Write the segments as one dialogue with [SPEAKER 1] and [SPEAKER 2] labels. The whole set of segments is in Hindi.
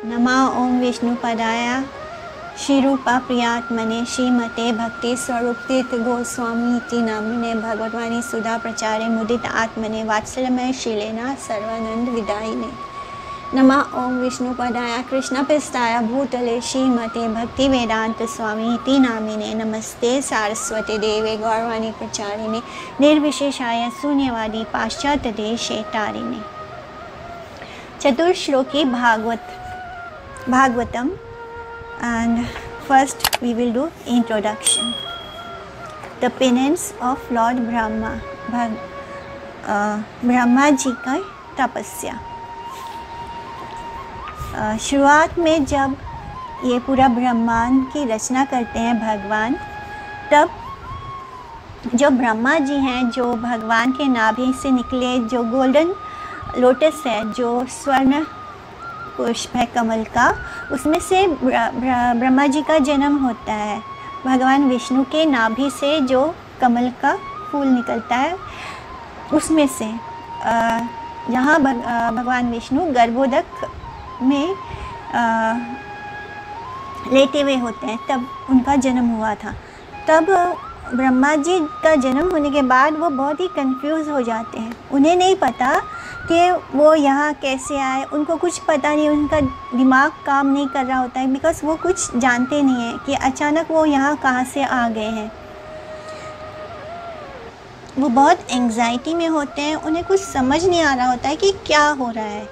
[SPEAKER 1] नमः ओम विष्णुपदाय श्रीरूपा प्रियात्मने श्रीमते भक्ति स्वरूप तीर्थ गोस्वामी इति नामिने भगवद्वाणी सुधा प्रचारे मुदित आत्मने वात्सल्यमय शीलेना सर्वानंद विदायिने। नमः ओम विष्णुपदाय कृष्णपिस्ताय भूतले श्रीमते भक्ति वेदांत स्वामी इति नामिने नमस्ते सारस्वती देवे गौरवाणी प्रचारिणे निर्विशेषाय शून्यवादी पाश्चात्य देशे तारिणे। चतुर्श्लोकी Bhagavatam, and first we will do introduction. The penance of Lord Brahma, Brahma ji का तपस्या। शुरुआत में जब ये पूरा ब्रह्मांड की रचना करते हैं भगवान, तब जो ब्रह्मा जी हैं, जो भगवान के नाभि से निकले जो गोल्डन लोटस है, जो स्वर्ण पुष्प है कमल का, उसमें से ब्रह्मा जी का जन्म होता है। भगवान विष्णु के नाभि से जो कमल का फूल निकलता है, उसमें से जहाँ भगवान विष्णु गर्भोदक में लेटे हुए होते हैं, तब उनका जन्म हुआ था। तब ब्रह्मा जी का जन्म होने के बाद वो बहुत ही कंफ्यूज हो जाते हैं। उन्हें नहीं पता कि वो यहाँ कैसे आए, उनको कुछ पता नहीं, उनका दिमाग काम नहीं कर रहा होता है, बिकॉज़ वो कुछ जानते नहीं हैं कि अचानक वो यहाँ कहाँ से आ गए हैं। वो बहुत एंग्जाइटी में होते हैं, उन्हें कुछ समझ नहीं आ रहा होता है कि क्या हो रहा है।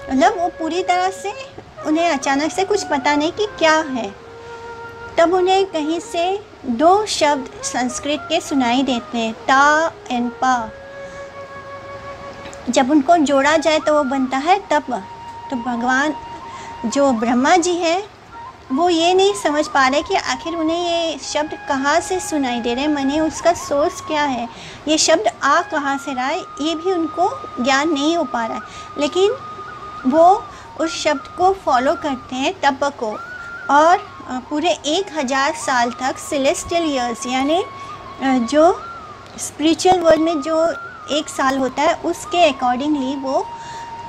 [SPEAKER 1] मतलब वो पूरी तरह से, उन्हें अचानक से कुछ पता नहीं कि क्या है। तब उन्हें कहीं से दो शब्द संस्कृत के सुनाई देते हैं, ता एंड पा। जब उनको जोड़ा जाए तो वो बनता है तप। तो भगवान जो ब्रह्मा जी हैं, वो ये नहीं समझ पा रहे कि आखिर उन्हें ये शब्द कहाँ से सुनाई दे रहे हैं, माने उसका सोर्स क्या है, ये शब्द आ कहाँ से रहा है, ये भी उनको ज्ञान नहीं हो पा रहा है। लेकिन वो उस शब्द को फॉलो करते हैं, तप को, और पूरे 1000 साल तक सेलेस्टियल ईयर्स, यानी जो स्पिरिचुअल वर्ल्ड में जो 1 साल होता है, उसके अकॉर्डिंगली वो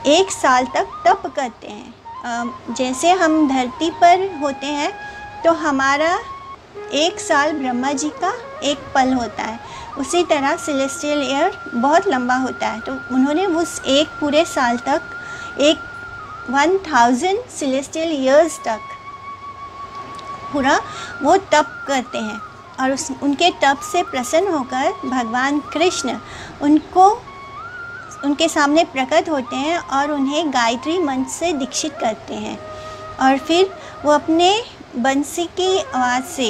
[SPEAKER 1] 1 साल तक तप करते हैं। जैसे हम धरती पर होते हैं तो हमारा 1 साल ब्रह्मा जी का 1 पल होता है, उसी तरह सेलेस्टियल ईयर बहुत लंबा होता है। तो उन्होंने उस एक पूरे साल तक 1000 सेलेस्टियल ईयर्स तक पूरा वो तप करते हैं, और उनके तप से प्रसन्न होकर भगवान कृष्ण उनके सामने प्रकट होते हैं और उन्हें गायत्री मंत्र से दीक्षित करते हैं। और फिर वो अपने बंसी की आवाज़ से,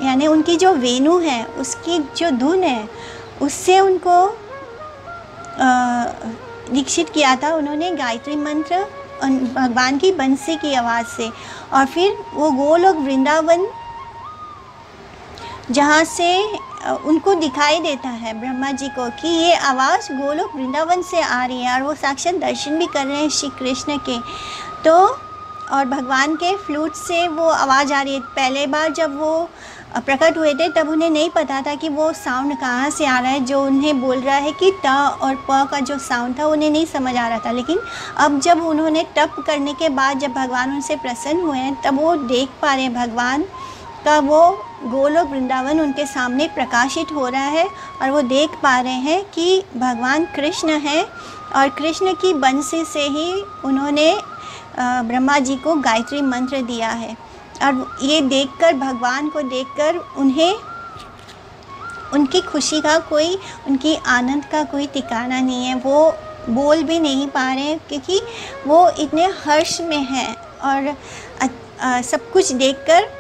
[SPEAKER 1] यानी उनकी जो वेणु है, उसकी जो धुन है, उससे उनको दीक्षित किया था उन्होंने गायत्री मंत्र भगवान की बंसी की आवाज़ से। और फिर वो गोलोक वृंदावन, जहाँ से उनको दिखाई देता है ब्रह्मा जी को कि ये आवाज़ गोलोक वृंदावन से आ रही है, और वो साक्षात दर्शन भी कर रहे हैं श्री कृष्ण के। तो और भगवान के फ्लूट से वो आवाज़ आ रही है। पहले बार जब वो प्रकट हुए थे, तब उन्हें नहीं पता था कि वो साउंड कहाँ से आ रहा है, जो उन्हें बोल रहा है कि ता और प का जो साउंड था उन्हें नहीं समझ आ रहा था। लेकिन अब जब उन्होंने तप करने के बाद जब भगवान उनसे प्रसन्न हुए हैं, तब वो देख पा रहे हैं भगवान का वो गोलोक वृंदावन उनके सामने प्रकाशित हो रहा है, और वो देख पा रहे हैं कि भगवान कृष्ण हैं, और कृष्ण की बंसी से ही उन्होंने ब्रह्मा जी को गायत्री मंत्र दिया है। और ये देखकर, भगवान को देखकर, उन्हें उनकी खुशी का कोई, उनकी आनंद का कोई ठिकाना नहीं है। वो बोल भी नहीं पा रहे हैं, क्योंकि वो इतने हर्ष में हैं, और सब कुछ देखकर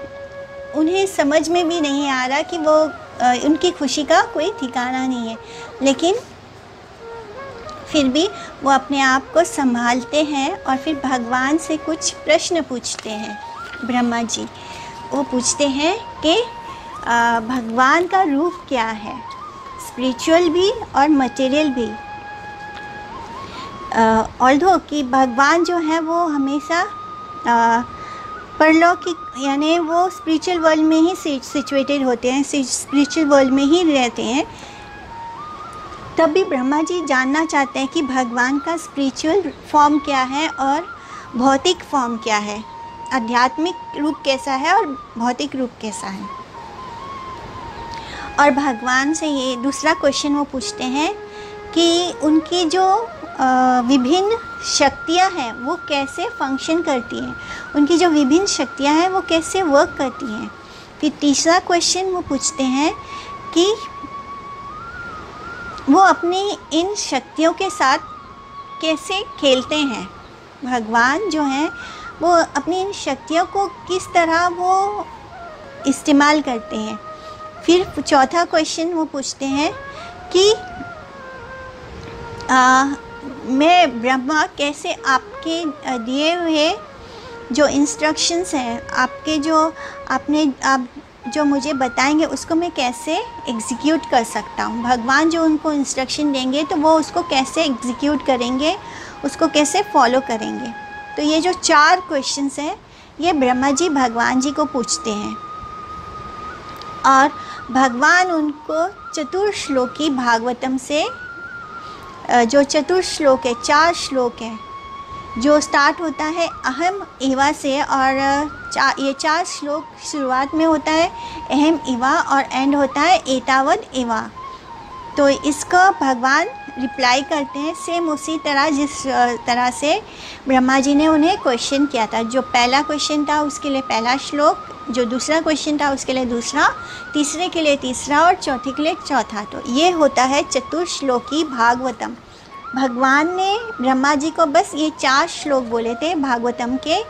[SPEAKER 1] उन्हें समझ में भी नहीं आ रहा कि वो उनकी खुशी का कोई ठिकाना नहीं है। लेकिन फिर भी वो अपने आप को संभालते हैं, और फिर भगवान से कुछ प्रश्न पूछते हैं। ब्रह्मा जी वो पूछते हैं कि भगवान का रूप क्या है, स्पिरिचुअल भी और मटेरियल भी। ऑल्दो कि भगवान जो है वो हमेशा परलौकिक, यानी वो स्पिरिचुअल वर्ल्ड में ही सिचुएटेड होते हैं, स्पिरिचुअल वर्ल्ड में ही रहते हैं। तब भी ब्रह्मा जी जानना चाहते हैं कि भगवान का स्पिरिचुअल फॉर्म क्या है और भौतिक फॉर्म क्या है, आध्यात्मिक रूप कैसा है और भौतिक रूप कैसा है। और भगवान से ये दूसरा क्वेश्चन वो पूछते हैं कि उनकी जो विभिन्न शक्तियाँ हैं वो कैसे फंक्शन करती हैं, उनकी जो विभिन्न शक्तियाँ हैं वो कैसे वर्क करती हैं। फिर तीसरा क्वेश्चन वो पूछते हैं कि वो अपनी इन शक्तियों के साथ कैसे खेलते हैं। भगवान जो हैं वो अपनी इन शक्तियों को किस तरह वो इस्तेमाल करते हैं। फिर चौथा क्वेश्चन वो पूछते हैं कि मैं ब्रह्मा कैसे आपके दिए हुए जो इंस्ट्रक्शंस हैं, आपके जो आप जो मुझे बताएंगे उसको मैं कैसे एग्जीक्यूट कर सकता हूँ। भगवान जो उनको इंस्ट्रक्शन देंगे तो वो उसको कैसे एग्जीक्यूट करेंगे, उसको कैसे फॉलो करेंगे। तो ये जो 4 क्वेश्चंस हैं ये ब्रह्मा जी भगवान जी को पूछते हैं और भगवान उनको चतुर्श्लोकी भागवतम से जो चतुर्श्लोक है, 4 श्लोक है जो स्टार्ट होता है अहम एवा से, और ये 4 श्लोक शुरुआत में होता है अहम एवा और एंड होता है एतावद एवा। तो इसका भगवान रिप्लाई करते हैं सेम उसी तरह जिस तरह से ब्रह्मा जी ने उन्हें क्वेश्चन किया था। जो पहला क्वेश्चन था उसके लिए पहला श्लोक, जो दूसरा क्वेश्चन था उसके लिए दूसरा, तीसरे के लिए तीसरा और चौथे के लिए चौथा। तो ये होता है चतुर्श्लोकी भागवतम। भगवान ने ब्रह्मा जी को बस ये 4 श्लोक बोले थे भागवतम के,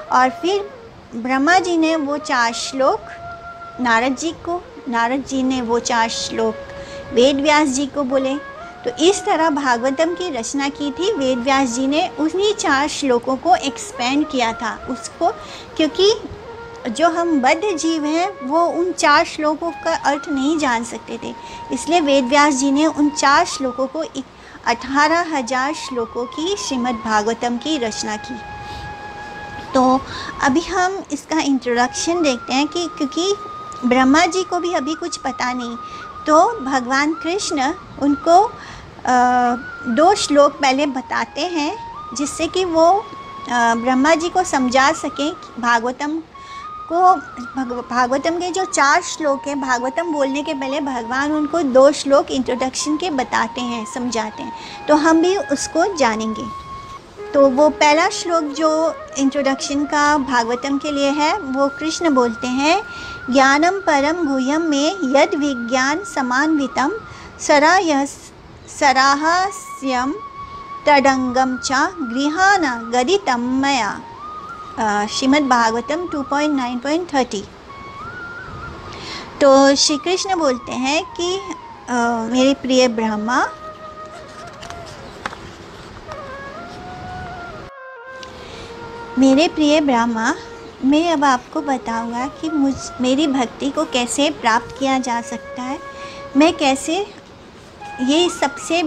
[SPEAKER 1] और फिर ब्रह्मा जी ने वो 4 श्लोक नारद जी ने वो 4 श्लोक वेद व्यास जी को बोले। तो इस तरह भागवतम की रचना की थी। वेद व्यास जी ने उन्हीं 4 श्लोकों को एक्सपेंड किया था उसको, क्योंकि जो हम बद्ध जीव हैं वो उन 4 श्लोकों का अर्थ नहीं जान सकते थे, इसलिए वेद व्यास जी ने उन 4 श्लोकों को 18,000 श्लोकों की श्रीमद् भागवतम की रचना की। तो अभी हम इसका इंट्रोडक्शन देखते हैं कि क्योंकि ब्रह्मा जी को भी अभी कुछ पता नहीं, तो भगवान कृष्ण उनको 2 श्लोक पहले बताते हैं जिससे कि वो ब्रह्मा जी को समझा सकें भागवतम को। भागवतम के जो 4 श्लोक हैं, भागवतम बोलने के पहले भगवान उनको 2 श्लोक इंट्रोडक्शन के बताते हैं, समझाते हैं, तो हम भी उसको जानेंगे। तो वो पहला श्लोक जो इंट्रोडक्शन का भागवतम के लिए है वो कृष्ण बोलते हैं, ज्ञानम परम गुह्यम में यद विज्ञान समान्वितम सराहस्यम तदंगम च गृहाण गदितम मया। श्रीमद् भागवतम 2.9.30। तो श्री कृष्ण बोलते हैं कि मेरे प्रिय ब्रह्मा, मैं अब आपको बताऊंगा कि मेरी भक्ति को कैसे प्राप्त किया जा सकता है। मैं कैसे ये सबसे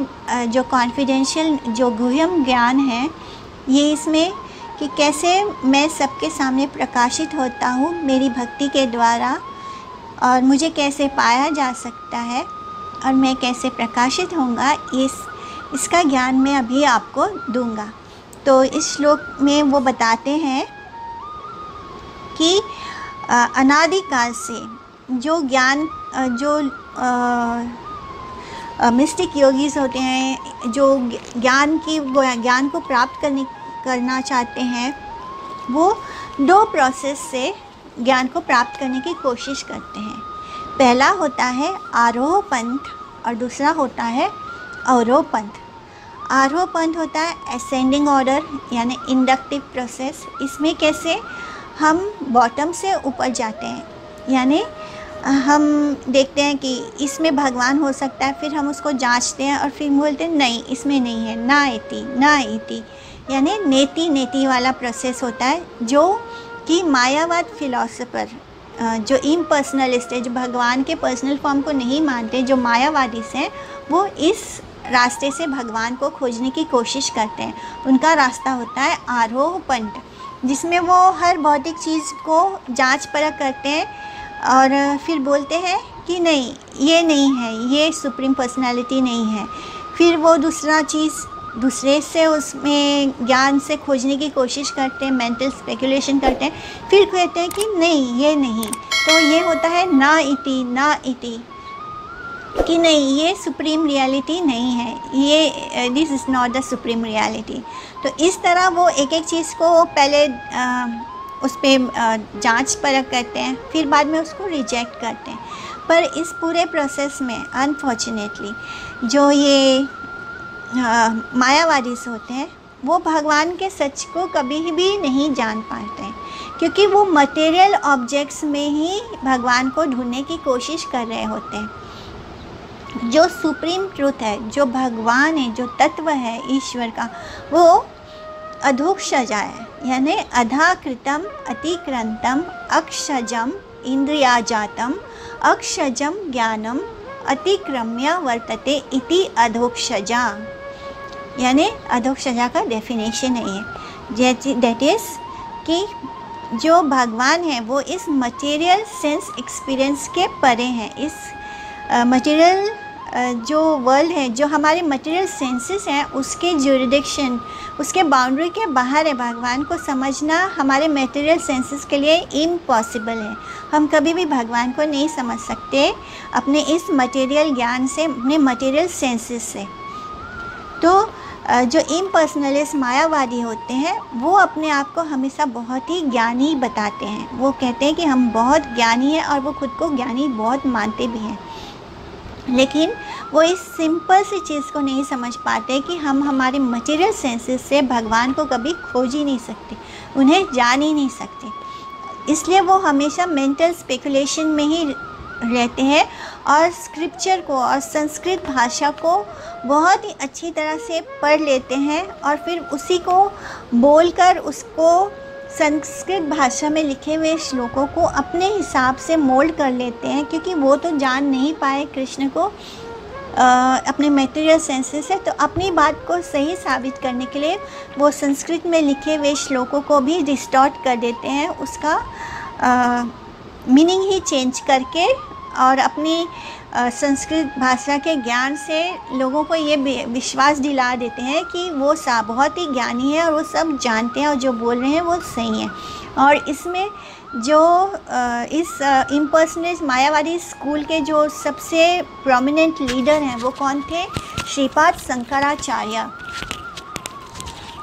[SPEAKER 1] जो कॉन्फिडेंशियल जो गुह्यम ज्ञान है ये इसमें कि कैसे मैं सबके सामने प्रकाशित होता हूँ मेरी भक्ति के द्वारा, और मुझे कैसे पाया जा सकता है और मैं कैसे प्रकाशित होऊंगा, इसका ज्ञान मैं अभी आपको दूंगा। तो इस श्लोक में वो बताते हैं कि अनादिकाल से जो ज्ञान जो मिस्टिक योगीज होते हैं, जो ज्ञान को प्राप्त करना चाहते हैं, वो 2 प्रोसेस से ज्ञान को प्राप्त करने की कोशिश करते हैं। पहला होता है आरोह पंथ और दूसरा होता है अवरोह पंथ। आरोह पंथ होता है असेंडिंग ऑर्डर यानी इंडक्टिव प्रोसेस। इसमें कैसे हम बॉटम से ऊपर जाते हैं, यानी हम देखते हैं कि इसमें भगवान हो सकता है, फिर हम उसको जांचते हैं और फिर बोलते हैं नहीं इसमें नहीं है, ना इति यानी नेति वाला प्रोसेस होता है, जो कि मायावाद फिलॉसफर जो इम्पर्सनलिस्ट है, जो भगवान के पर्सनल फॉर्म को नहीं मानते, जो मायावादी हैं, वो इस रास्ते से भगवान को खोजने की कोशिश करते हैं। उनका रास्ता होता है आरोह पंथ, जिसमें वो हर भौतिक चीज़ को जांच परख करते हैं और फिर बोलते हैं कि नहीं ये नहीं है, ये सुप्रीम पर्सनालिटी नहीं है। फिर वो दूसरा चीज़ दूसरे से उसमें ज्ञान से खोजने की कोशिश करते हैं, मेंटल स्पेकुलेशन करते हैं, फिर कहते हैं कि नहीं ये नहीं, तो ये होता है ना इति कि नहीं ये सुप्रीम रियलिटी नहीं है, ये this is not the supreme reality. तो इस तरह वो एक एक चीज़ को पहले उस पर जांच परख करते हैं, फिर बाद में उसको रिजेक्ट करते हैं। पर इस पूरे प्रोसेस में अनफॉर्चुनेटली जो ये मायावादी होते हैं वो भगवान के सच को कभी भी नहीं जान पाते हैं, क्योंकि वो मटेरियल ऑब्जेक्ट्स में ही भगवान को ढूंढने की कोशिश कर रहे होते हैं। जो सुप्रीम ट्रूथ है, जो भगवान है, जो तत्व है ईश्वर का, वो अधोक्षजा है, यानी अधाकृतम अतिक्रंतम अक्षजम इंद्रियाजातम अक्षजम ज्ञानम अतिक्रम्य वर्तते इति अधोक्षजा। यानी अधोक्षजा का डेफिनेशन है ये, दैट इज़ कि जो भगवान है वो इस मटेरियल सेंस एक्सपीरियंस के परे हैं। इस मटेरियल जो वर्ल्ड है, जो हमारे मटेरियल सेंसेस हैं, उसके ज्यूरिडिक्शन, उसके बाउंड्री के बाहर है। भगवान को समझना हमारे मटेरियल सेंसेस के लिए इम्पॉसिबल है। हम कभी भी भगवान को नहीं समझ सकते अपने इस मटेरियल ज्ञान से, अपने मटेरियल सेंसेस से। तो जो इम्पर्सनलिस्ट मायावादी होते हैं वो अपने आप को हमेशा बहुत ही ज्ञानी बताते हैं। वो कहते हैं कि हम बहुत ज्ञानी हैं और वो खुद को ज्ञानी बहुत मानते भी हैं, लेकिन वो इस सिंपल सी चीज़ को नहीं समझ पाते कि हम हमारे मटेरियल सेंसेस से भगवान को कभी खोज ही नहीं सकते, उन्हें जान ही नहीं सकते। इसलिए वो हमेशा मेंटल स्पेकुलेशन में ही रहते हैं और स्क्रिप्चर को और संस्कृत भाषा को बहुत ही अच्छी तरह से पढ़ लेते हैं और फिर उसी को बोलकर उसको संस्कृत भाषा में लिखे हुए श्लोकों को अपने हिसाब से मोल्ड कर लेते हैं, क्योंकि वो तो जान नहीं पाए कृष्ण को अपने मटेरियल सेंसेस से। तो अपनी बात को सही साबित करने के लिए वो संस्कृत में लिखे हुए श्लोकों को भी डिस्टॉर्ट कर देते हैं, उसका मीनिंग ही चेंज करके, और अपनी संस्कृत भाषा के ज्ञान से लोगों को ये विश्वास दिला देते हैं कि वो बहुत ही ज्ञानी है और वो सब जानते हैं और जो बोल रहे हैं वो सही है। और इसमें जो इस इम्पर्सनलिस्ट मायावादी स्कूल के जो सबसे प्रोमिनेंट लीडर हैं वो कौन थे? श्रीपाद शंकराचार्य।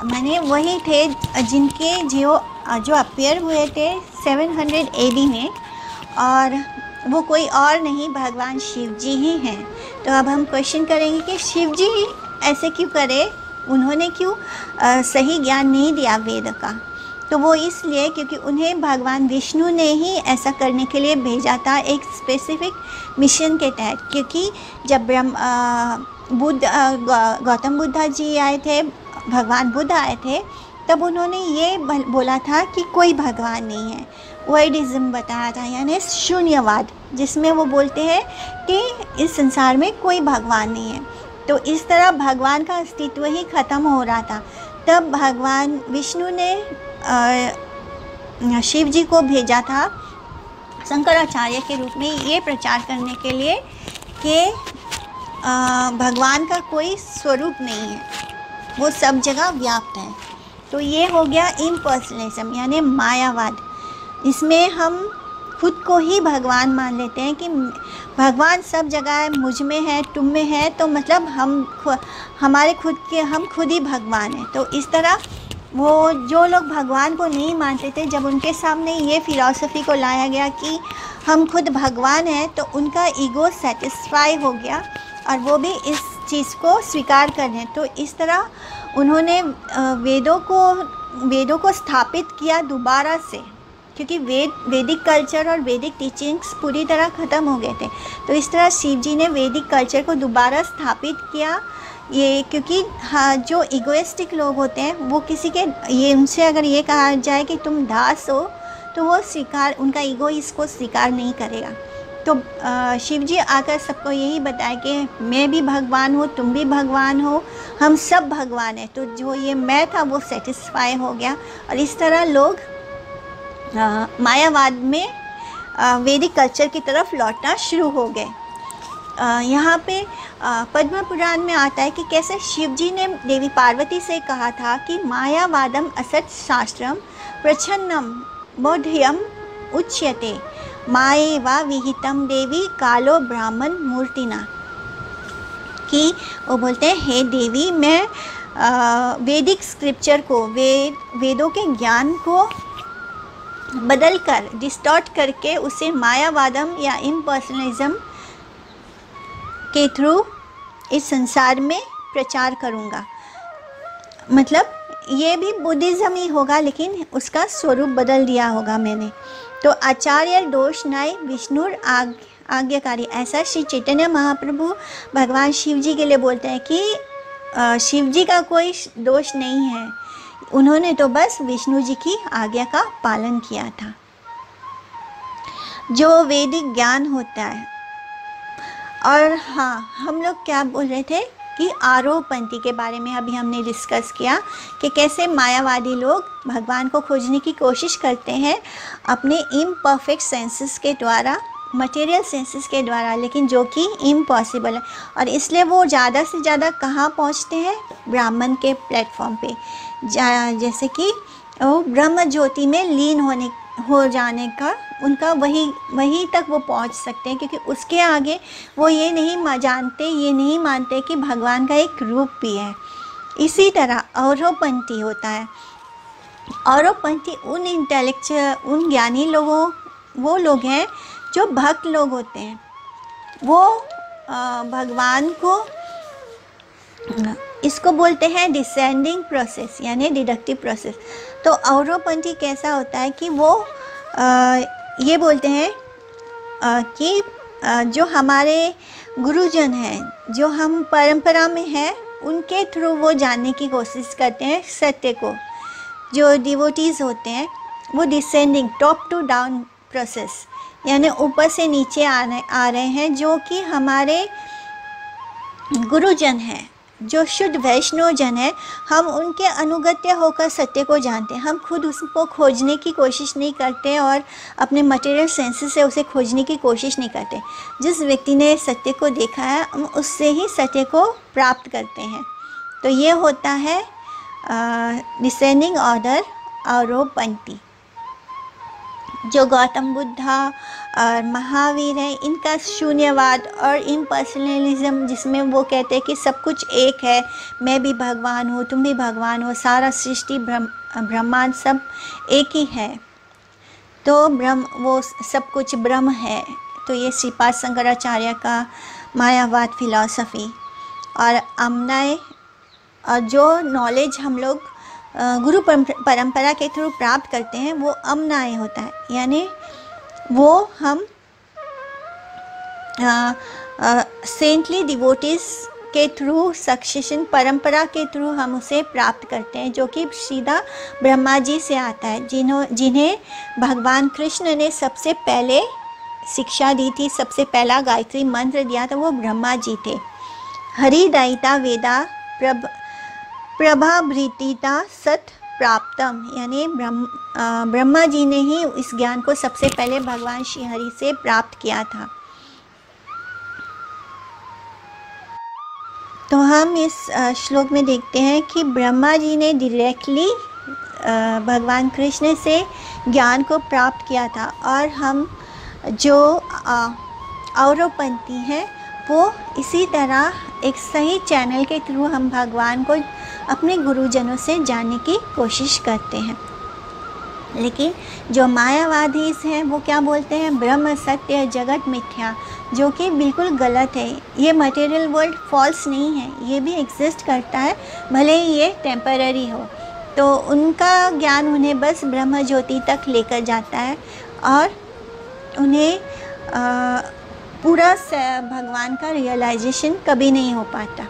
[SPEAKER 1] मैंने वही थे जिनके जो अपीयर हुए थे 700 AD में, और वो कोई और नहीं भगवान शिव जी ही हैं। तो अब हम क्वेश्चन करेंगे कि शिव जी ऐसे क्यों करे, उन्होंने क्यों सही ज्ञान नहीं दिया वेद का? तो वो इसलिए क्योंकि उन्हें भगवान विष्णु ने ही ऐसा करने के लिए भेजा था, एक स्पेसिफिक मिशन के तहत। क्योंकि जब गौतम बुद्धा जी आए थे, भगवान बुद्ध आए थे, तब उन्होंने ये बोला था कि कोई भगवान नहीं है। वर्डिज्म बताया था, यानी शून्यवाद, जिसमें वो बोलते हैं कि इस संसार में कोई भगवान नहीं है। तो इस तरह भगवान का अस्तित्व ही ख़त्म हो रहा था। तब भगवान विष्णु ने शिव जी को भेजा था शंकराचार्य के रूप में ये प्रचार करने के लिए कि भगवान का कोई स्वरूप नहीं है, वो सब जगह व्याप्त है। तो ये हो गया इम्पर्सनलिज्म, यानी मायावाद। इसमें हम खुद को ही भगवान मान लेते हैं कि भगवान सब जगह है, मुझ में है, तुम में है, तो मतलब हम खुद ही भगवान हैं। तो इस तरह वो जो लोग भगवान को नहीं मानते थे, जब उनके सामने ये फ़िलॉसफी को लाया गया कि हम खुद भगवान हैं, तो उनका ईगो सेटिस्फाई हो गया और वो भी इस चीज़ को स्वीकार कर लें। तो इस तरह उन्होंने वेदों को स्थापित किया दोबारा से, क्योंकि वैदिक कल्चर और वैदिक टीचिंग्स पूरी तरह ख़त्म हो गए थे। तो इस तरह शिव जी ने वैदिक कल्चर को दोबारा स्थापित किया। ये क्योंकि हाँ, जो इगोइस्टिक लोग होते हैं वो उनसे अगर ये कहा जाए कि तुम दास हो, तो वो उनका ईगो इसको स्वीकार नहीं करेगा। तो शिव जी आकर सबको यही बताया कि मैं भी भगवान हूँ, तुम भी भगवान हो, हम सब भगवान हैं। तो जो ये मैं था वो सेटिस्फाई हो गया, और इस तरह लोग मायावाद में वैदिक कल्चर की तरफ लौटना शुरू हो गए। यहाँ पे पद्म पुराण में आता है कि कैसे शिव जी ने देवी पार्वती से कहा था कि मायावादम असत शास्त्रम प्रच्छन्नम बोध्यम उच्यते माएवा विहितम देवी कालो ब्राह्मण मूर्तिना, कि वो बोलते हैं हे देवी, मैं वैदिक स्क्रिप्चर को, वेदों के ज्ञान को बदल कर, डिस्टॉर्ट करके उसे मायावादम या इम्पर्सनलिज्म के थ्रू इस संसार में प्रचार करूँगा। मतलब ये भी बुद्धिज़्म ही होगा, लेकिन उसका स्वरूप बदल दिया होगा मैंने। तो आचार्य दोष नाय विष्णुर आज्ञाकारी, ऐसा श्री चैतन्य महाप्रभु भगवान शिव जी के लिए बोलते हैं कि शिव जी का कोई दोष नहीं है, उन्होंने तो बस विष्णु जी की आज्ञा का पालन किया था। जो वैदिक ज्ञान होता है। और हाँ, हम लोग क्या बोल रहे थे कि आरोहपंथी के बारे में अभी हमने डिस्कस किया कि कैसे मायावादी लोग भगवान को खोजने की कोशिश करते हैं अपने इम्परफेक्ट सेंसेस के द्वारा, मटेरियल सेंसेस के द्वारा, लेकिन जो कि इम्पॉसिबल है। और इसलिए वो ज़्यादा से ज़्यादा कहाँ पहुँचते हैं? ब्राह्मण के प्लेटफॉर्म पे, जैसे कि वो ब्रह्म ज्योति में लीन हो जाने का उनका वही तक वो पहुंच सकते हैं, क्योंकि उसके आगे वो ये नहीं मानते कि भगवान का एक रूप भी है। इसी तरह औरोपंथी होता है। औरोपंथी उन ज्ञानी लोगों, वो लोग हैं जो भक्त लोग होते हैं, वो भगवान को, इसको बोलते हैं डिसेंडिंग प्रोसेस यानी डिडक्टिव प्रोसेस। तो औरोपंथी कैसा होता है कि वो ये बोलते हैं कि जो हमारे गुरुजन हैं, जो हम परंपरा में हैं, उनके थ्रू वो जानने की कोशिश करते हैं सत्य को। जो डिवोटीज़ होते हैं वो descending, top to down process यानी ऊपर से नीचे आ रहे हैं, जो कि हमारे गुरुजन हैं, जो शुद्ध वैष्णव जन है। हम उनके अनुगत्य होकर सत्य को जानते हैं। हम खुद उसको खोजने की कोशिश नहीं करते और अपने मटेरियल सेंसेस से उसे खोजने की कोशिश नहीं करते। जिस व्यक्ति ने सत्य को देखा है, हम उससे ही सत्य को प्राप्त करते हैं। तो ये होता है डिसेंडिंग ऑर्डर औरोपंथी। जो गौतम बुद्धा और महावीर हैं, इनका शून्यवाद और इम्पर्सनलिज्म, जिसमें वो कहते हैं कि सब कुछ एक है, मैं भी भगवान हूँ, तुम भी भगवान हो, सारा सृष्टि ब्रह्मांड सब एक ही है, तो वो सब कुछ ब्रह्म है। तो ये श्रीपाद शंकराचार्य का मायावाद फिलॉसफी। और अमनाय, और जो नॉलेज हम लोग गुरु परंपरा के थ्रू प्राप्त करते हैं, वो अमनाय होता है, यानी वो हम सेंटली डिवोटीज़ के थ्रू, सक्सेशन परंपरा के थ्रू हम उसे प्राप्त करते हैं, जो कि सीधा ब्रह्मा जी से आता है, जिन्हें भगवान कृष्ण ने सबसे पहले शिक्षा दी थी, सबसे पहला गायत्री मंत्र दिया था, वो ब्रह्मा जी थे। हरिदयिता वेदा प्रभाभृतिता सत प्राप्तम, यानी ब्रह्मा जी ने ही इस ज्ञान को सबसे पहले भगवान श्री हरि से प्राप्त किया था। तो हम इस श्लोक में देखते हैं कि ब्रह्मा जी ने डायरेक्टली भगवान कृष्ण से ज्ञान को प्राप्त किया था, और हम जो औरोपंथी हैं वो इसी तरह एक सही चैनल के थ्रू हम भगवान को अपने गुरुजनों से जानने की कोशिश करते हैं। लेकिन जो मायावादी हैं वो क्या बोलते हैं? ब्रह्म सत्य जगत मिथ्या, जो कि बिल्कुल गलत है। ये मटेरियल वर्ल्ड फॉल्स नहीं है, ये भी एग्जिस्ट करता है, भले ही ये टेम्पररी हो। तो उनका ज्ञान उन्हें बस ब्रह्म ज्योति तक लेकर जाता है, और उन्हें पूरा भगवान का रियलाइजेशन कभी नहीं हो पाता।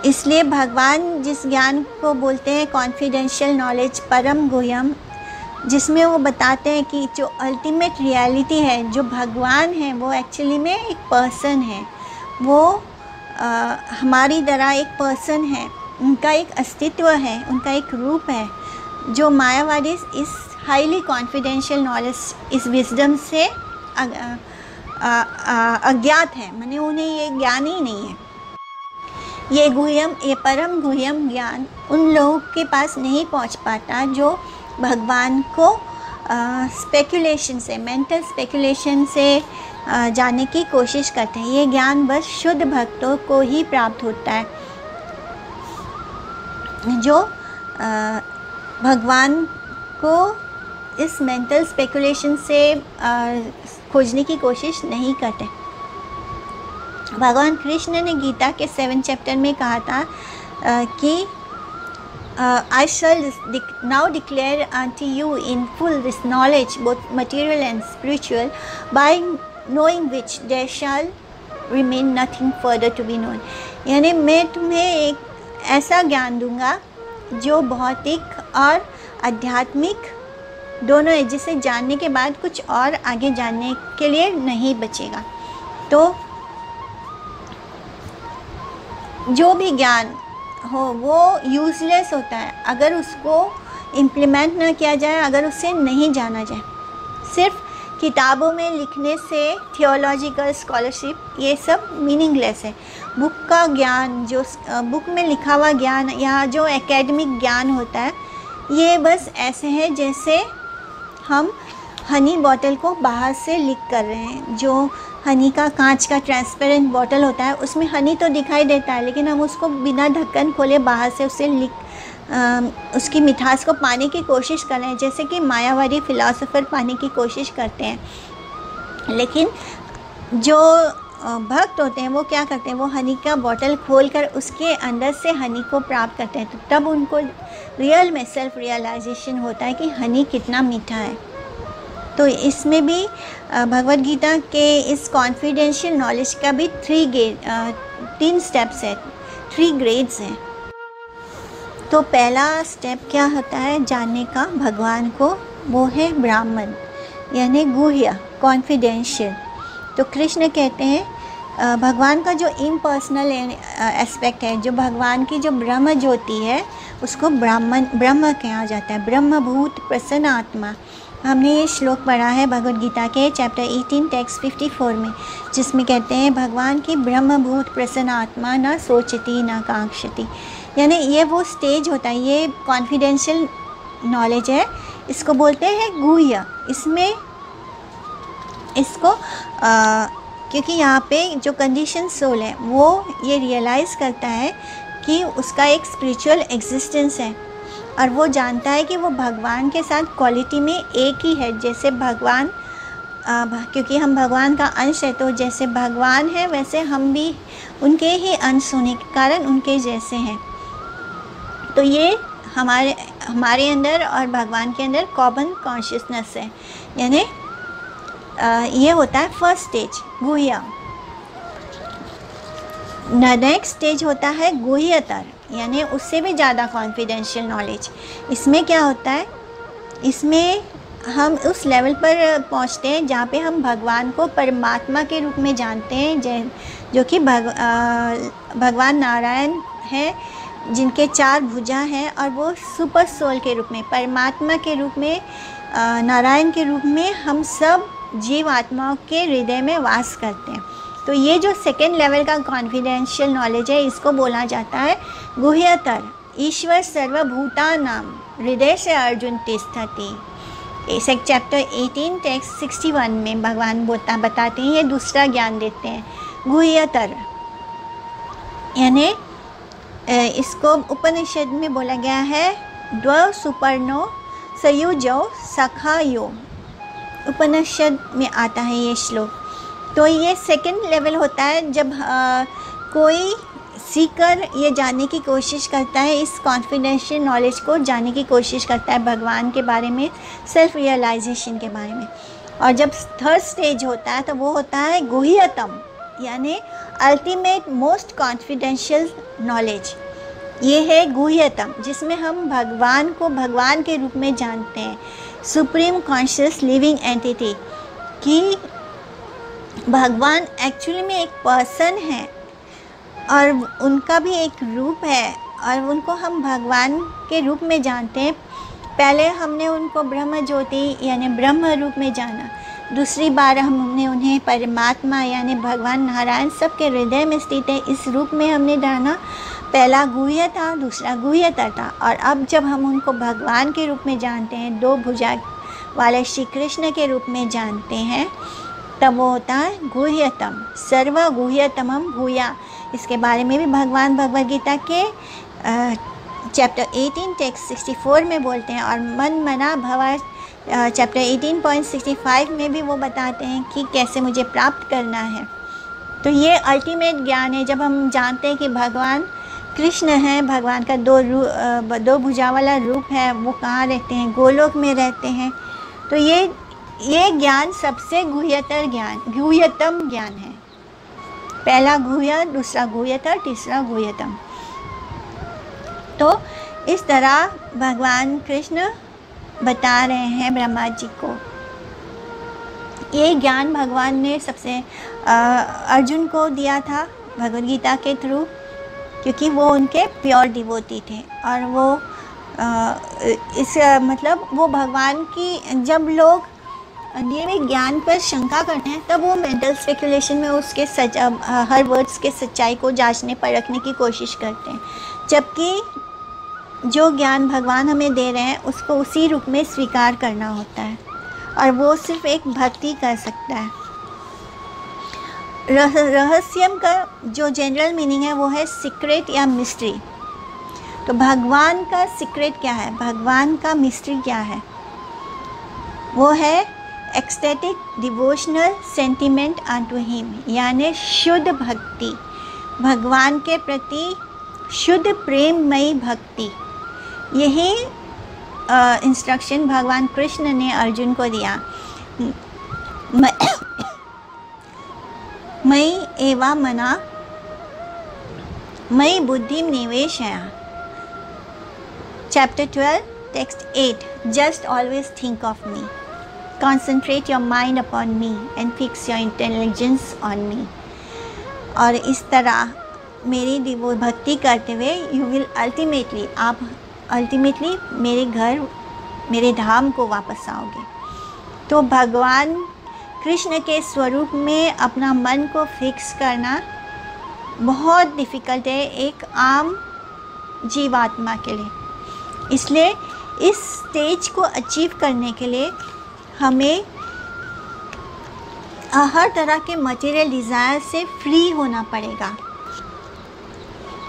[SPEAKER 1] इसलिए भगवान जिस ज्ञान को बोलते हैं कॉन्फिडेंशियल नॉलेज, परम गुह्यम, जिसमें वो बताते हैं कि जो अल्टीमेट रियलिटी है, जो भगवान है, वो एक्चुअली में एक पर्सन है, वो हमारी तरह एक पर्सन है, उनका एक अस्तित्व है, उनका एक रूप है। जो मायावादी इस हाईली कॉन्फिडेंशियल नॉलेज, इस विजडम से अज्ञात हैं, माने उन्हें ये ज्ञान ही नहीं है। ये परम गुह्यम ज्ञान उन लोगों के पास नहीं पहुंच पाता जो भगवान को स्पेकुलेशन से, मेंटल स्पेकुलेशन से जानने की कोशिश करते हैं। ये ज्ञान बस शुद्ध भक्तों को ही प्राप्त होता है जो भगवान को इस मेंटल स्पेकुलेशन से खोजने की कोशिश नहीं करते। भगवान कृष्ण ने गीता के 7 चैप्टर में कहा था कि I shall now declare unto you in full this knowledge, both material and spiritual, by knowing which there shall remain nothing further to be known। यानी मैं तुम्हें एक ऐसा ज्ञान दूंगा जो भौतिक और आध्यात्मिक दोनों है, जिसे जानने के बाद कुछ और आगे जानने के लिए नहीं बचेगा। तो जो भी ज्ञान हो वो यूज़लेस होता है अगर उसको इम्प्लीमेंट ना किया जाए, अगर उसे नहीं जाना जाए। सिर्फ किताबों में लिखने से थियोलॉजिकल स्कॉलरशिप ये सब मीनिंगलेस है। बुक का ज्ञान, जो बुक में लिखा हुआ ज्ञान या जो एकेडमिक ज्ञान होता है, ये बस ऐसे है जैसे हम हनी बॉटल को बाहर से लीक कर रहे हैं। जो हनी का कांच का ट्रांसपेरेंट बॉटल होता है उसमें हनी तो दिखाई देता है, लेकिन हम उसको बिना ढक्कन खोले बाहर से उसे उसकी मिठास को पाने की कोशिश कर रहे हैं, जैसे कि मायावादी फिलॉसफर पाने की कोशिश करते हैं। लेकिन जो भक्त होते हैं वो क्या करते हैं, वो हनी का बॉटल खोलकर उसके अंदर से हनी को प्राप्त करते हैं। तो तब उनको रियल में सेल्फ रियलाइजेशन होता है कि हनी कितना मीठा है। तो इसमें भी भगवद गीता के इस कॉन्फिडेंशियल नॉलेज का भी 3 स्टेप्स है, 3 ग्रेड्स हैं। तो पहला स्टेप क्या होता है जानने का भगवान को, वो है ब्राह्मण यानी गुह्य, कॉन्फिडेंशियल। तो कृष्ण कहते हैं भगवान का जो इम्पर्सनल एस्पेक्ट है, जो भगवान की जो ब्रह्म ज्योति है, उसको ब्रह्म कहा जाता है, ब्रह्मभूत प्रसन्न आत्मा। हमने ये श्लोक पढ़ा है भगवद गीता के चैप्टर 18 टेक्स्ट 54 में, जिसमें कहते हैं भगवान की ब्रह्मभूत प्रसन्न आत्मा न सोचती न कांक्षती। यानी ये वो स्टेज होता है, ये कॉन्फिडेंशियल नॉलेज है, इसको बोलते हैं गुह्य। इसमें इसको क्योंकि यहाँ पे जो कंडीशन सोल है वो ये रियलाइज़ करता है कि उसका एक स्पिरिचुअल एग्जिस्टेंस है, और वो जानता है कि वो भगवान के साथ क्वालिटी में एक ही है। जैसे भगवान, क्योंकि हम भगवान का अंश है, तो जैसे भगवान है वैसे हम भी उनके ही अंश होने के कारण उनके जैसे हैं। तो ये हमारे अंदर और भगवान के अंदर कॉमन कॉन्शियसनेस है। यानी ये होता है फर्स्ट स्टेज गुह्य। नेक्स्ट स्टेज होता है गुह्यतर, यानी उससे भी ज़्यादा कॉन्फिडेंशियल नॉलेज। इसमें क्या होता है, इसमें हम उस लेवल पर पहुंचते हैं जहाँ पे हम भगवान को परमात्मा के रूप में जानते हैं, जो कि भगवान नारायण है, जिनके 4 भुजा हैं, और वो सुपर सोल के रूप में, परमात्मा के रूप में, नारायण के रूप में हम सब जीव आत्माओं के हृदय में वास करते हैं। तो ये जो सेकेंड लेवल का कॉन्फिडेंशियल नॉलेज है, इसको बोला जाता है गुह्यतर। ईश्वर सर्वभूतानां हृदय से अर्जुन तिष्ठति। चैप्टर 18 टेक्स्ट 61 में भगवान बताते हैं, ये दूसरा ज्ञान देते हैं गुह्यतर। यानी इसको उपनिषद में बोला गया है द्वौ सुपर्णो सयुजौ सखायो, उपनिषद में आता है ये श्लोक। तो ये सेकंड लेवल होता है जब कोई सीकर ये जानने की कोशिश करता है, इस कॉन्फिडेंशियल नॉलेज को जानने की कोशिश करता है भगवान के बारे में, सेल्फ रियलाइजेशन के बारे में। और जब थर्ड स्टेज होता है तो वो होता है गुह्यतम, यानी अल्टीमेट मोस्ट कॉन्फिडेंशियल नॉलेज। ये है गुह्यतम, जिसमें हम भगवान को भगवान के रूप में जानते हैं, सुप्रीम कॉन्शियस लिविंग एंटिटी, कि भगवान एक्चुअली में एक पर्सन है और उनका भी एक रूप है, और उनको हम भगवान के रूप में जानते हैं। पहले हमने उनको ब्रह्म ज्योति यानी ब्रह्म रूप में जाना, दूसरी बार हमने उन्हें परमात्मा यानी भगवान नारायण सबके हृदय में स्थित है इस रूप में हमने जाना। पहला गुह्य था, दूसरा गुह्यतर था, और अब जब हम उनको भगवान के रूप में जानते हैं, 2 भुजा वाले श्री कृष्ण के रूप में जानते हैं, तब वो होता है गुह्यतम, सर्व गुह्यतमम भूया। इसके बारे में भी भगवान भगवद गीता के चैप्टर 18 टेक्स्ट 64 में बोलते हैं, और मन मना भवा चैप्टर 18.65 में भी वो बताते हैं कि कैसे मुझे प्राप्त करना है। तो ये अल्टीमेट ज्ञान है। जब हम जानते हैं कि भगवान कृष्ण हैं, भगवान का 2 भुजा वाला रूप है, वो कहाँ रहते हैं, गोलोक में रहते हैं, तो ये ज्ञान सबसे गुह्यतम ज्ञान है। पहला गुह्य, दूसरा गुह्यतर, तीसरा गुह्यतम। तो इस तरह भगवान कृष्ण बता रहे हैं ब्रह्मा जी को। ये ज्ञान भगवान ने सबसे अर्जुन को दिया था भगवद गीता के थ्रू, क्योंकि वो उनके प्योर डिवोटी थे। और वो मतलब वो भगवान की, जब लोग दिए हुए ज्ञान पर शंका करते हैं तब वो मेंटल स्पेकुलेशन में उसके हर वर्ड्स के सच्चाई को जांचने परखने की कोशिश करते हैं, जबकि जो ज्ञान भगवान हमें दे रहे हैं उसको उसी रूप में स्वीकार करना होता है, और वो सिर्फ एक भक्ति कर सकता है। रहस्यम का जो जनरल मीनिंग है वो है सीक्रेट या मिस्ट्री। तो भगवान का सीक्रेट क्या है, भगवान का मिस्ट्री क्या है? वो है ecstatic devotional sentiment unto him, यानी शुद्ध भक्ति, भगवान के प्रति शुद्ध प्रेममयी भक्ति। यही इंस्ट्रक्शन भगवान कृष्ण ने अर्जुन को दिया। मयि एवा मना मयि बुद्धिम निवेशय। Chapter 12 text 8, just always think of me, concentrate your mind upon me and fix your intelligence on me। और इस तरह मेरी भक्ति करते हुए you will ultimately, आप अल्टीमेटली मेरे घर, मेरे धाम को वापस आओगे। तो भगवान कृष्ण के स्वरूप में अपना मन को फिक्स करना बहुत डिफ़िकल्ट है एक आम जीवात्मा के लिए। इसलिए इस स्टेज को अचीव करने के लिए हमें हर तरह के मटेरियल डिज़ायर से फ्री होना पड़ेगा।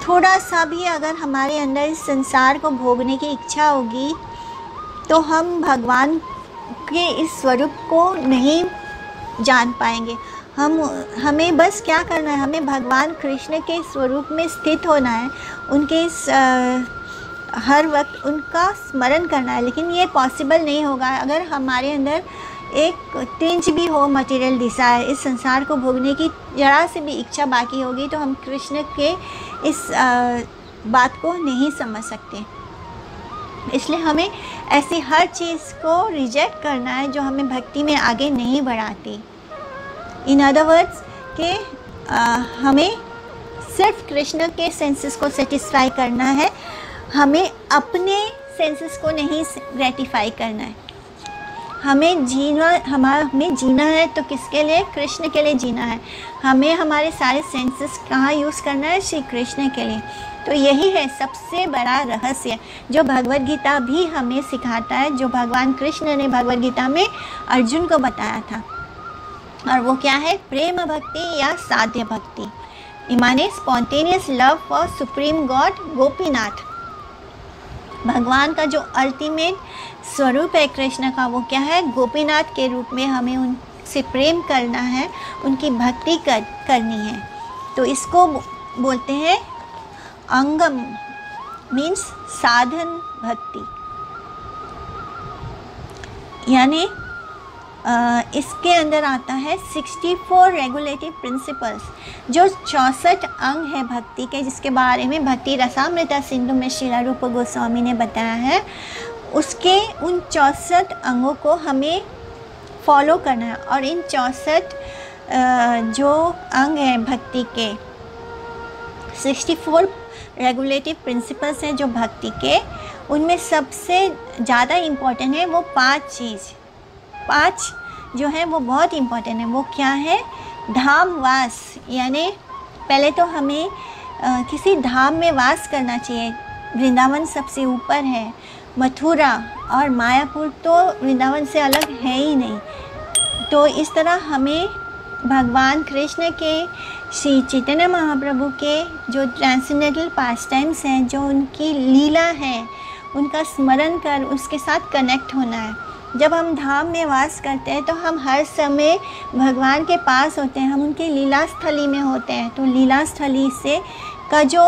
[SPEAKER 1] थोड़ा सा भी अगर हमारे अंदर इस संसार को भोगने की इच्छा होगी तो हम भगवान के इस स्वरूप को नहीं जान पाएंगे। हमें बस क्या करना है, हमें भगवान कृष्ण के स्वरूप में स्थित होना है, उनके इस हर वक्त उनका स्मरण करना है। लेकिन ये पॉसिबल नहीं होगा अगर हमारे अंदर एक टिंच भी हो मटेरियल डिज़ायर, इस संसार को भोगने की जरा से भी इच्छा बाकी होगी तो हम कृष्ण के इस बात को नहीं समझ सकते। इसलिए हमें ऐसी हर चीज़ को रिजेक्ट करना है जो हमें भक्ति में आगे नहीं बढ़ाती। इन अदर वर्ड्स कि हमें सिर्फ कृष्ण के सेंसेस को सेटिस्फाई करना है, हमें अपने सेंसेस को नहीं ग्रेटिफाई करना है। हमें जीना है तो किसके लिए? कृष्ण के लिए जीना है। हमें हमारे सारे सेंसेस कहाँ यूज़ करना है? श्री कृष्ण के लिए। तो यही है सबसे बड़ा रहस्य जो भगवद गीता भी हमें सिखाता है, जो भगवान कृष्ण ने भगवद गीता में अर्जुन को बताया था। और वो क्या है? प्रेम भक्ति या साध्य भक्ति, माने spontaneous love for supreme God Gopinath. भगवान का जो अल्टीमेट स्वरूप है कृष्ण का, वो क्या है? गोपीनाथ के रूप में हमें उनसे प्रेम करना है, उनकी भक्ति करनी है। तो इसको बोलते हैं अंगम, मीन्स साधन भक्ति। यानी इसके अंदर आता है 64 रेगुलेटिव प्रिंसिपल्स, जो 64 अंग है भक्ति के, जिसके बारे में भक्ति रसामृता सिंधु में श्रील रूप गोस्वामी ने बताया है। उसके उन 64 अंगों को हमें फॉलो करना है। और इन 64 जो अंग हैं भक्ति के, 64 रेगुलेटिव प्रिंसिपल्स हैं जो भक्ति के, उनमें सबसे ज़्यादा इम्पोर्टेंट है वो 5 चीज़। 5 जो है वो बहुत इम्पोर्टेंट है। वो क्या है? धाम वास, यानी पहले तो हमें किसी धाम में वास करना चाहिए। वृंदावन सबसे ऊपर है, मथुरा और मायापुर तो वृंदावन से अलग है ही नहीं। तो इस तरह हमें भगवान कृष्ण के, श्री चैतन्य महाप्रभु के जो ट्रांसेंडेंटल पास टाइम्स हैं, जो उनकी लीला है, उनका स्मरण कर उसके साथ कनेक्ट होना है। जब हम धाम में वास करते हैं तो हम हर समय भगवान के पास होते हैं, हम उनकी लीला स्थली में होते हैं। तो लीला स्थली से का जो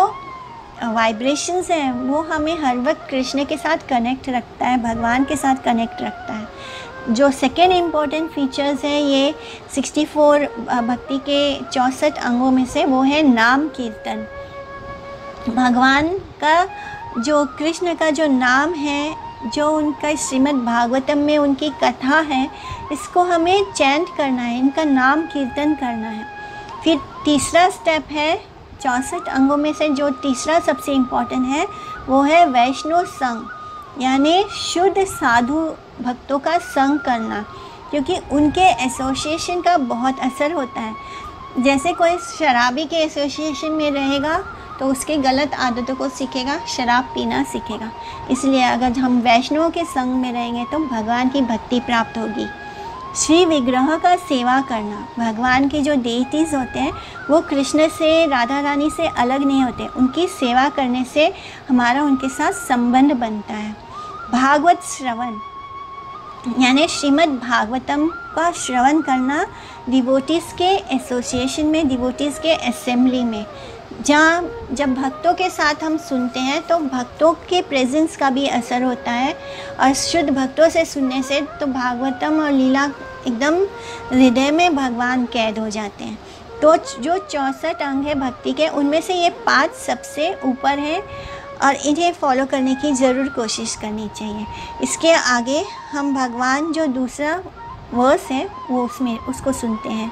[SPEAKER 1] वाइब्रेशंस हैं वो हमें हर वक्त कृष्ण के साथ कनेक्ट रखता है, भगवान के साथ कनेक्ट रखता है। जो सेकेंड इम्पॉर्टेंट फीचर्स है ये 64 भक्ति के 64 अंगों में से, वो है नाम कीर्तन। भगवान का जो कृष्ण का जो नाम है, जो उनका श्रीमद् भागवतम में उनकी कथा है, इसको हमें चैंट करना है, इनका नाम कीर्तन करना है। फिर तीसरा स्टेप है 64 अंगों में से जो तीसरा सबसे इम्पॉर्टेंट है वो है वैष्णव संग, यानी शुद्ध साधु भक्तों का संग करना, क्योंकि उनके एसोसिएशन का बहुत असर होता है। जैसे कोई शराबी के एसोसिएशन में रहेगा तो उसके गलत आदतों को सीखेगा, शराब पीना सीखेगा। इसलिए अगर हम वैष्णवों के संग में रहेंगे तो भगवान की भक्ति प्राप्त होगी। श्री विग्रह का सेवा करना, भगवान के जो डेटीज़ होते हैं वो कृष्ण से, राधा रानी से अलग नहीं होते। उनकी सेवा करने से हमारा उनके साथ संबंध बनता है। भागवत श्रवण, यानी श्रीमद् भागवतम का श्रवण करना डिवोटीज़ के एसोसिएशन में, डिवोटीज़ के असेंबली में, जहाँ जब भक्तों के साथ हम सुनते हैं तो भक्तों के प्रेजेंस का भी असर होता है। और शुद्ध भक्तों से सुनने से तो भागवतम और लीला एकदम हृदय में भगवान कैद हो जाते हैं। तो जो 64 अंग है भक्ति के, उनमें से ये 5 सबसे ऊपर हैं और इन्हें फॉलो करने की ज़रूर कोशिश करनी चाहिए। इसके आगे हम भगवान जो दूसरा वर्स है वो उसको सुनते हैं।